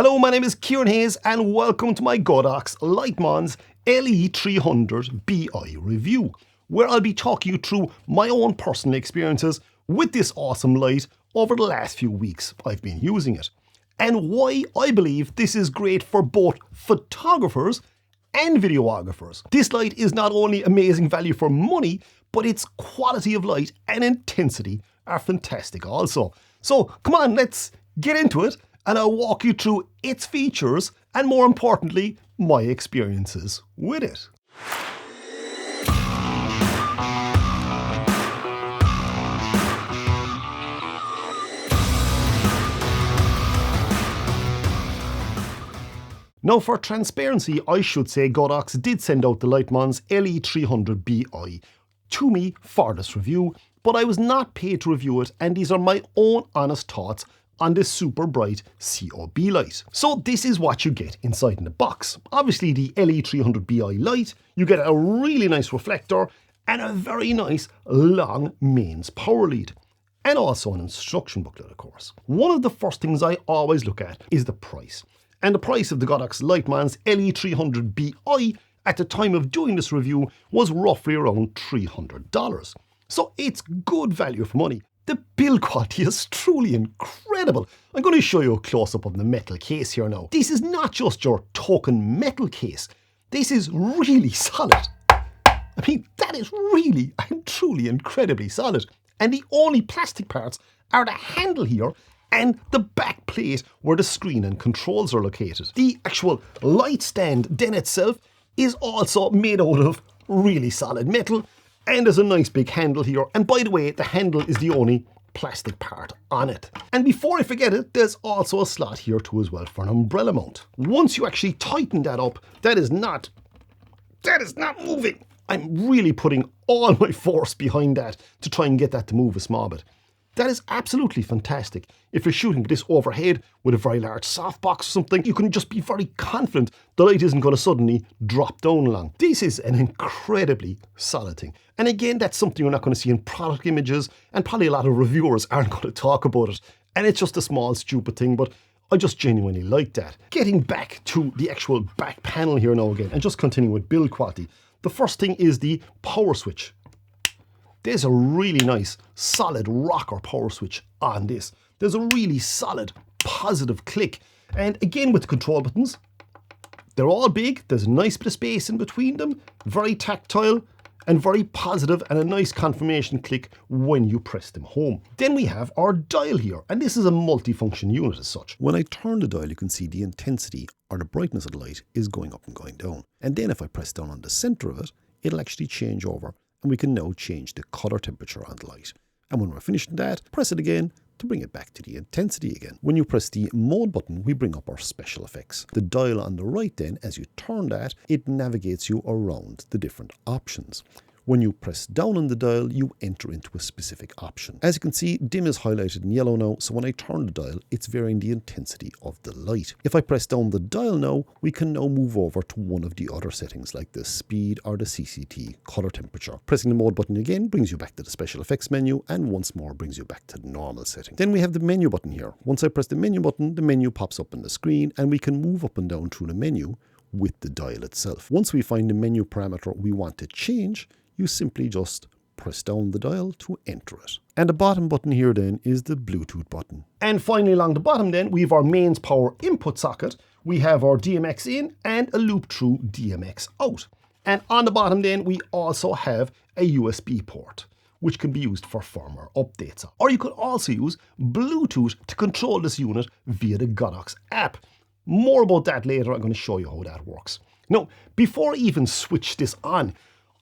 Hello, my name is Kieran Hayes and welcome to my Godox Litemons LE300BI review, where I'll be talking you through my own personal experiences with this awesome light over the last few weeks I've been using it, and why I believe this is great for both photographers and videographers. This light is not only amazing value for money, but its quality of light and intensity are fantastic also. So come on, let's get into it and I'll walk you through its features and, more importantly, my experiences with it. Now, for transparency, I should say Godox did send out the Litemons LE300BI to me for this review, but I was not paid to review it, and these are my own honest thoughts on this super bright COB light. So this is what you get inside in the box. Obviously the LE300BI light, you get a really nice reflector and a very nice long mains power lead. And also an instruction booklet, of course. One of the first things I always look at is the price. And the price of the Godox Litemons LE300BI at the time of doing this review was roughly around $300. So it's good value for money. The build quality is truly incredible. I'm going to show you a close-up of the metal case here now. This is not just your token metal case. This is really solid. I mean, that is really and truly incredibly solid. And the only plastic parts are the handle here and the back plate where the screen and controls are located. The actual light stand then itself is also made out of really solid metal, and there's a nice big handle here. And by the way, the handle is the only plastic part on it. And before I forget it, there's also a slot here too as well for an umbrella mount. Once you actually tighten that up, that is not moving. I'm really putting all my force behind that to try and get that to move a small bit. That is absolutely fantastic. If you're shooting this overhead with a very large softbox or something, you can just be very confident the light isn't going to suddenly drop down along. This is an incredibly solid thing. And again, that's something you're not going to see in product images, and probably a lot of reviewers aren't going to talk about it. And it's just a small, stupid thing, but I just genuinely like that. Getting back to the actual back panel here now again, and just continuing with build quality. The first thing is the power switch. There's a really nice, solid rocker power switch on this. There's a really solid, positive click. And again, with the control buttons, they're all big. There's a nice bit of space in between them. Very tactile and very positive, and a nice confirmation click when you press them home. Then we have our dial here, and this is a multifunction unit as such. When I turn the dial, you can see the intensity or the brightness of the light is going up and going down. And then if I press down on the center of it, it'll actually change over. And we can now change the color temperature on the light. And when we're finished that, press it again to bring it back to the intensity again. When you press the mode button, we bring up our special effects. The dial on the right then, as you turn that, it navigates you around the different options. When you press down on the dial, you enter into a specific option. As you can see, dim is highlighted in yellow now, so when I turn the dial, it's varying the intensity of the light. If I press down the dial now, we can now move over to one of the other settings, like the speed or the CCT color temperature. Pressing the mode button again brings you back to the special effects menu, and once more brings you back to the normal setting. Then we have the menu button here. Once I press the menu button, the menu pops up on the screen, and we can move up and down through the menu with the dial itself. Once we find the menu parameter we want to change, you simply just press down the dial to enter it. And the bottom button here then is the Bluetooth button. And finally along the bottom then, we have our mains power input socket. We have our DMX in and a loop through DMX out. And on the bottom then, we also have a USB port, which can be used for firmware updates. Or you could also use Bluetooth to control this unit via the Godox app. More about that later. I'm going to show you how that works. Now, before I even switch this on,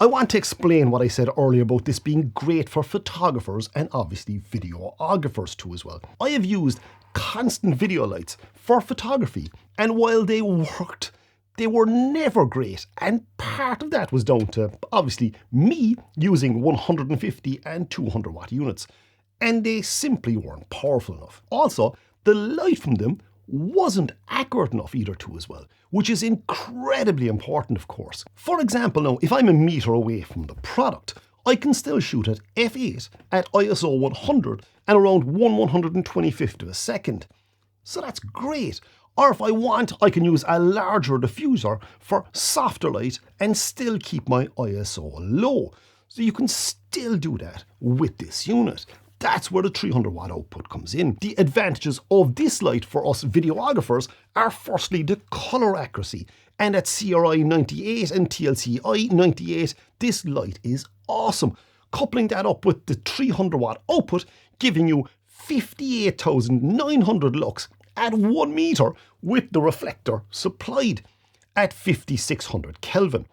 I want to explain what I said earlier about this being great for photographers and obviously videographers too as well. I have used constant video lights for photography, and while they worked, they were never great, and part of that was down to obviously me using 150 and 200 watt units, and they simply weren't powerful enough. Also, the light from them wasn't accurate enough either too as well, which is incredibly important, of course. For example now, if I'm a meter away from the product, I can still shoot at f8 at ISO 100 and around 1/125th of a second. So that's great. Or if I want, I can use a larger diffuser for softer light and still keep my ISO low. So you can still do that with this unit. That's where the 300 watt output comes in. The advantages of this light for us videographers are firstly the colour accuracy. And at CRI 98 and TLCI 98, this light is awesome. Coupling that up with the 300 watt output, giving you 58,900 lux at 1 meter with the reflector supplied at 5600 Kelvin.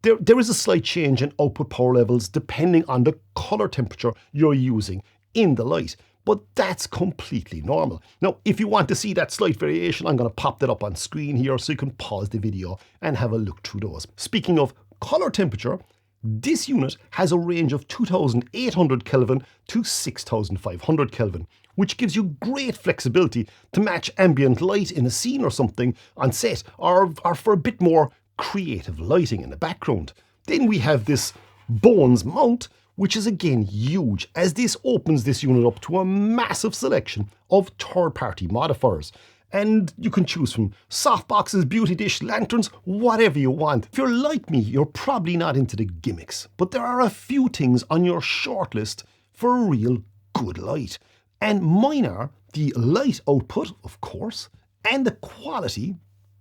There is a slight change in output power levels depending on the colour temperature you're using in the light, but that's completely normal. Now, if you want to see that slight variation, I'm going to pop that up on screen here so you can pause the video and have a look through those. Speaking of colour temperature, this unit has a range of 2800 Kelvin to 6500 Kelvin, which gives you great flexibility to match ambient light in a scene or something on set, or for a bit more creative lighting in the background. Then we have this Bowens Mount, which is again huge, as this opens this unit up to a massive selection of third-party modifiers. And you can choose from softboxes, beauty dish, lanterns, whatever you want. If you're like me, you're probably not into the gimmicks, but there are a few things on your shortlist for a real good light. And mine are the light output, of course, and the quality.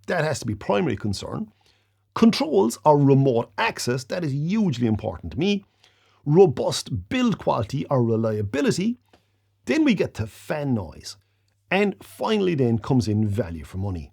That has to be primary concern. Controls or remote access, that is hugely important to me. Robust build quality or reliability. Then we get to fan noise. And finally then comes in value for money.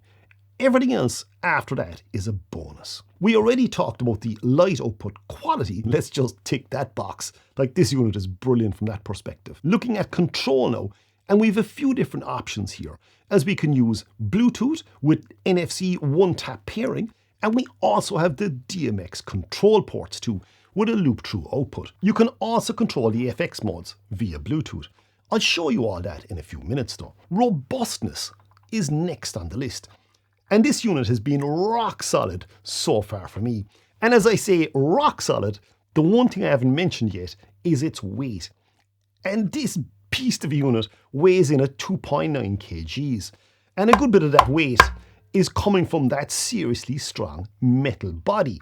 Everything else after that is a bonus. We already talked about the light output quality. Let's just tick that box. Like, this unit is brilliant from that perspective. Looking at control now, and we have a few different options here, as we can use Bluetooth with NFC one-tap pairing, and we also have the DMX control ports too, with a loop-through output. You can also control the FX modes via Bluetooth. I'll show you all that in a few minutes though. Robustness is next on the list. And this unit has been rock solid so far for me. And as I say rock solid, the one thing I haven't mentioned yet is its weight. And this beast of a unit weighs in at 2.9 kgs. And a good bit of that weight is coming from that seriously strong metal body,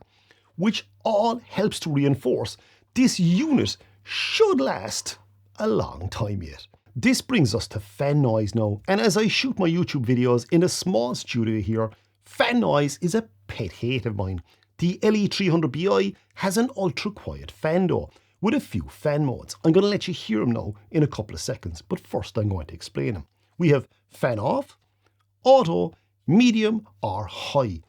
which all helps to reinforce this unit should last a long time yet. This brings us to fan noise now, and as I shoot my YouTube videos in a small studio here, fan noise is a pet hate of mine. The LE300BI has an ultra quiet fan though, with a few fan modes. I'm going to let you hear them now in a couple of seconds, but first I'm going to explain them. We have fan off, auto, medium or high.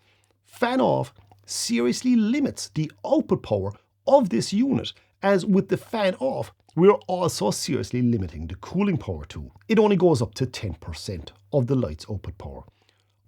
Fan off seriously limits the output power of this unit, as with the fan off, we're also seriously limiting the cooling power too. It only goes up to 10% of the light's output power.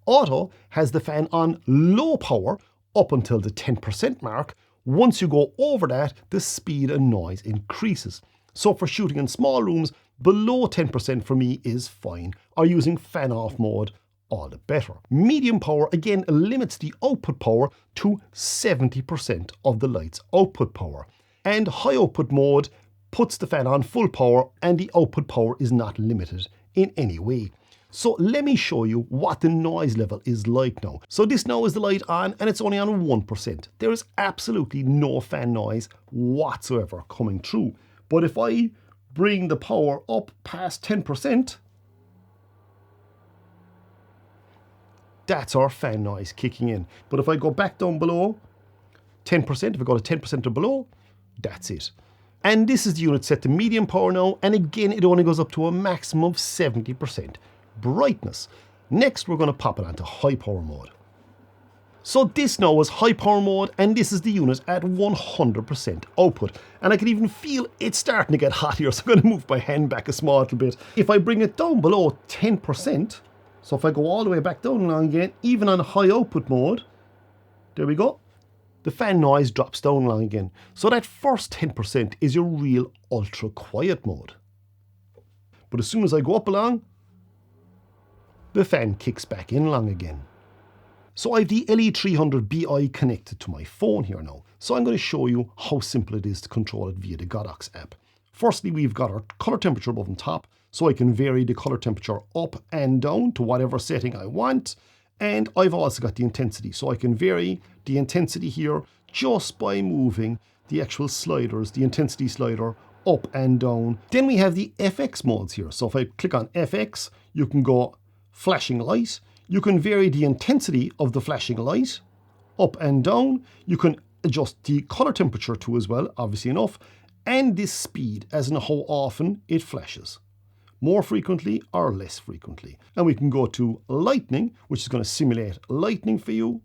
Auto has the fan on low power up until the 10% mark. Once you go over that, the speed and noise increases. So for shooting in small rooms, below 10% for me is fine, or using fan off mode, all the better. Medium power again limits the output power to 70% of the light's output power. And high output mode puts the fan on full power and the output power is not limited in any way. So let me show you what the noise level is like now. So this now is the light on and it's only on 1%. There is absolutely no fan noise whatsoever coming through. But if I bring the power up past 10%, that's our fan noise kicking in. But if I go back down below 10%, if I go to 10% or below, that's it. And this is the unit set to medium power now, and again it only goes up to a maximum of 70% brightness. Next we're going to pop it onto high power mode. So this now is high power mode, and this is the unit at 100% output. And I can even feel it starting to get hot here, so I'm going to move my hand back a small little bit. If I bring it down below 10%, so if I go all the way back down now again, even on high output mode, there we go, the fan noise drops down along again. So that first 10% is your real ultra quiet mode. But as soon as I go up along, the fan kicks back in along again. So I have the LE300BI connected to my phone here now. So I'm going to show you how simple it is to control it via the Godox app. Firstly, we've got our color temperature above and top, so I can vary the color temperature up and down to whatever setting I want. And I've also got the intensity, so I can vary the intensity here just by moving the actual sliders, the intensity slider up and down. Then we have the FX modes here. So if I click on FX, you can go flashing light. You can vary the intensity of the flashing light up and down. You can adjust the color temperature too as well, obviously enough, and this speed, as in how often it flashes. More frequently or less frequently. And we can go to lightning, which is going to simulate lightning for you.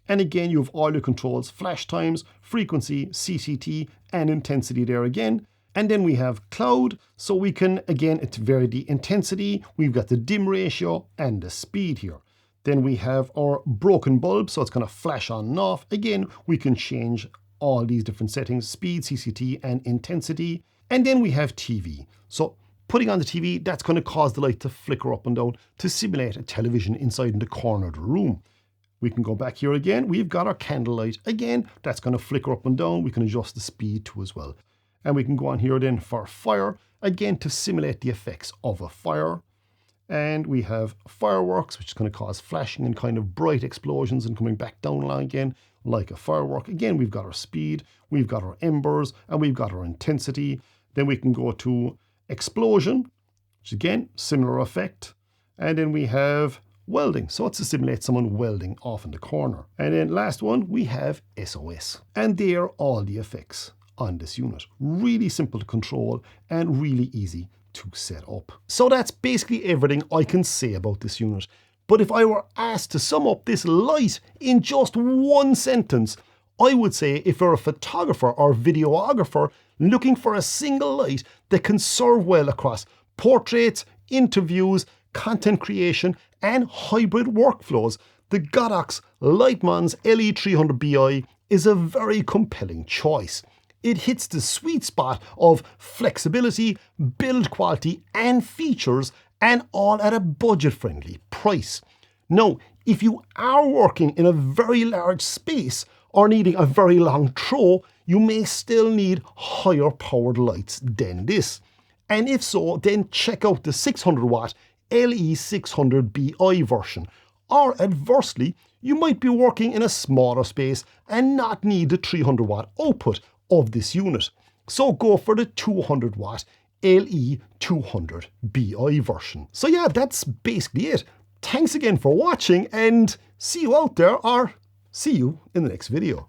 And again, you have all your controls, flash times, frequency, CCT, and intensity there again. And then we have cloud, so we can, again, it's vary the intensity. We've got the dim ratio and the speed here. Then we have our broken bulb, so it's going to flash on and off. Again, we can change all these different settings, speed, CCT, and intensity. And then we have TV. So putting on the TV, that's going to cause the light to flicker up and down to simulate a television inside in the corner of the room. We can go back here again. We've got our candlelight. Again, that's going to flicker up and down. We can adjust the speed too as well. And we can go on here then for fire, again to simulate the effects of a fire. And we have fireworks, which is going to cause flashing and kind of bright explosions and coming back down again like a firework. Again, we've got our speed, we've got our embers, and we've got our intensity. Then we can go to explosion, which again, similar effect. And then we have welding. So it's to simulate someone welding off in the corner. And then last one, we have SOS. And they are all the effects on this unit. Really simple to control and really easy to set up. So that's basically everything I can say about this unit. But if I were asked to sum up this light in just one sentence, I would say if you're a photographer or videographer looking for a single light that can serve well across portraits, interviews, content creation, and hybrid workflows, the Godox Litemons LE300BI is a very compelling choice. It hits the sweet spot of flexibility, build quality, and features, and all at a budget-friendly price. Now, if you are working in a very large space or needing a very long throw, you may still need higher powered lights than this. And if so, then check out the 600 watt LE300BI version. Or adversely, you might be working in a smaller space and not need the 300 watt output of this unit. So go for the 200 watt LE200BI version. So yeah, that's basically it. Thanks again for watching and see you out there, or see you in the next video.